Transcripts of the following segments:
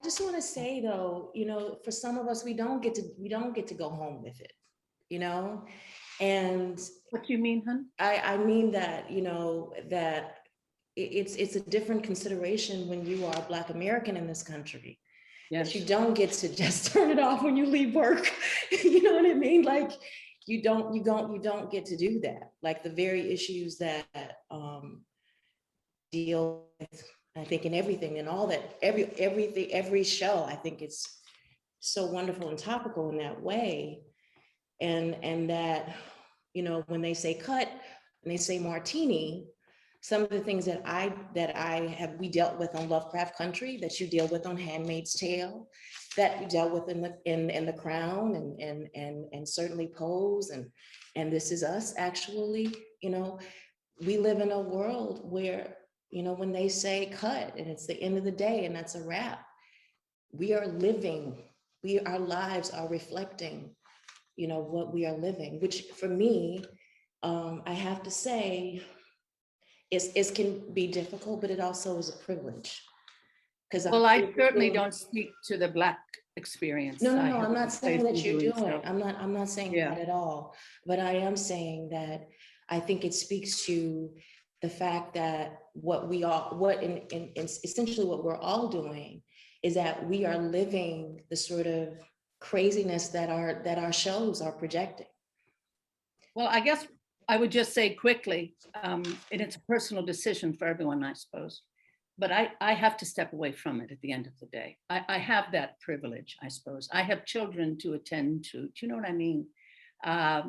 just want to say though, for some of us, we don't get to go home with it, and What do you mean, hun? I mean that, that it's a different consideration when you are a Black American in this country. Yes. That you don't get to just turn it off when you leave work. You know what I mean? Like you don't get to do that. Like the very issues that deal with, I think, in everything and all that, everything, every show, I think it's so wonderful and topical in that way. And that, when they say cut and they say martini, some of the things that we dealt with on Lovecraft Country, that you deal with on Handmaid's Tale, that you dealt with in the Crown, and certainly Pose, and This Is Us. Actually, we live in a world where, when they say cut and it's the end of the day and that's a wrap, we are living. Our lives are reflecting, what we are living, which for me, I have to say, it can be difficult, but it also is a privilege. Because I certainly don't speak to the Black experience. No, I'm not saying that you're doing. I'm not saying that at all. But I am saying that I think it speaks to the fact that essentially what we're all doing is that we are living the sort of craziness that our shows are projecting. Well, I guess I would just say quickly, and it's a personal decision for everyone, I suppose, but I have to step away from it at the end of the day. I have that privilege, I suppose. I have children to attend to. Do you know what I mean? I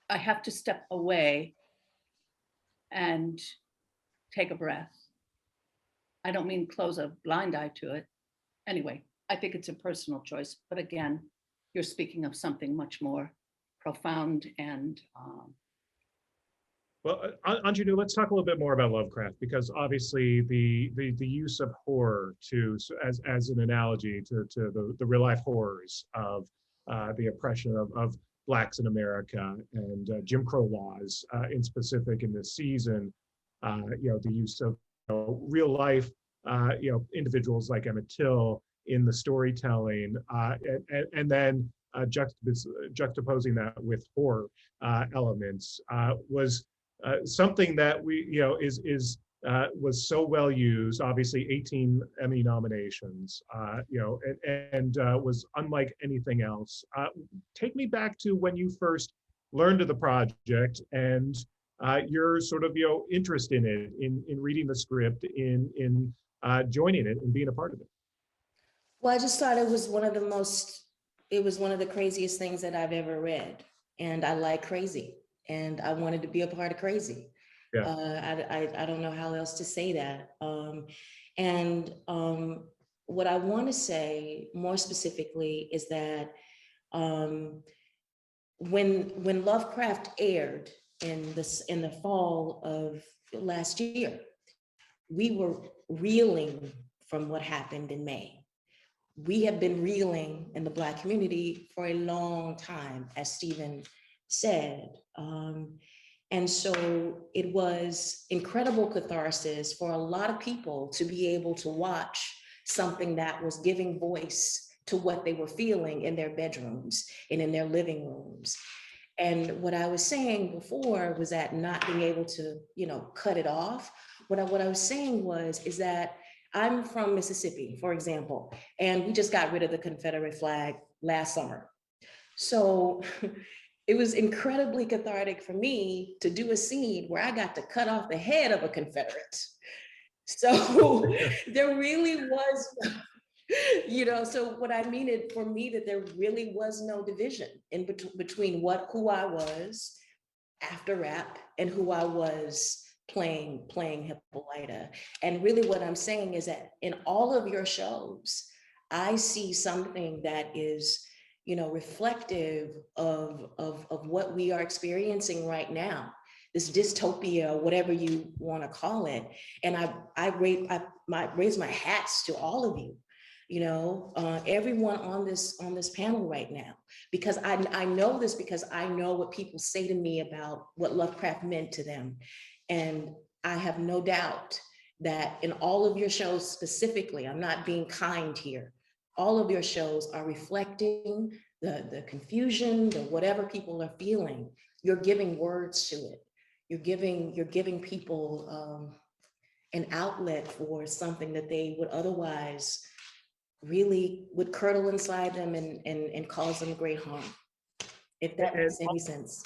have to step away and take a breath. I don't mean close a blind eye to it. Anyway, I think it's a personal choice. But again, you're speaking of something much more profound and well, Aunjanue, let's talk a little bit more about Lovecraft, because obviously the use of horror as an analogy to the real life horrors of the oppression of Blacks in America and Jim Crow laws in specific in this season, the use of real life individuals like Emmett Till in the storytelling, and then juxtaposing that with horror elements was something that was so well used. Obviously, 18 Emmy nominations, and was unlike anything else. Take me back to when you first learned of the project and your sort of interest in it, in reading the script, in joining it and being a part of it. Well, I just thought it was one of the craziest things that I've ever read, and I like crazy. And I wanted to be a part of crazy. Yeah. I don't know how else to say that. What I want to say more specifically is that when Lovecraft aired in the fall of last year, we were reeling from what happened in May. We have been reeling in the Black community for a long time, as Stephen said. And so it was incredible catharsis for a lot of people to be able to watch something that was giving voice to what they were feeling in their bedrooms and in their living rooms. And what I was saying before was that not being able to, cut it off. What I was saying is that I'm from Mississippi, for example, and we just got rid of the Confederate flag last summer. So it was incredibly cathartic for me to do a scene where I got to cut off the head of a Confederate. So there really was, so what I mean is for me that there really was no division in between who I was after rap and who I was playing Hippolyta. And really what I'm saying is that in all of your shows, I see something that is reflective of what we are experiencing right now, this dystopia, whatever you want to call it. And I raise my hats to all of you, everyone on this panel right now, because I know this, because I know what people say to me about what Lovecraft meant to them. And I have no doubt that in all of your shows specifically, I'm not being kind here, all of your shows are reflecting the confusion, the whatever people are feeling. You're giving words to it. You're giving people an outlet for something that they would otherwise really would curdle inside them and cause them great harm, if that makes any sense.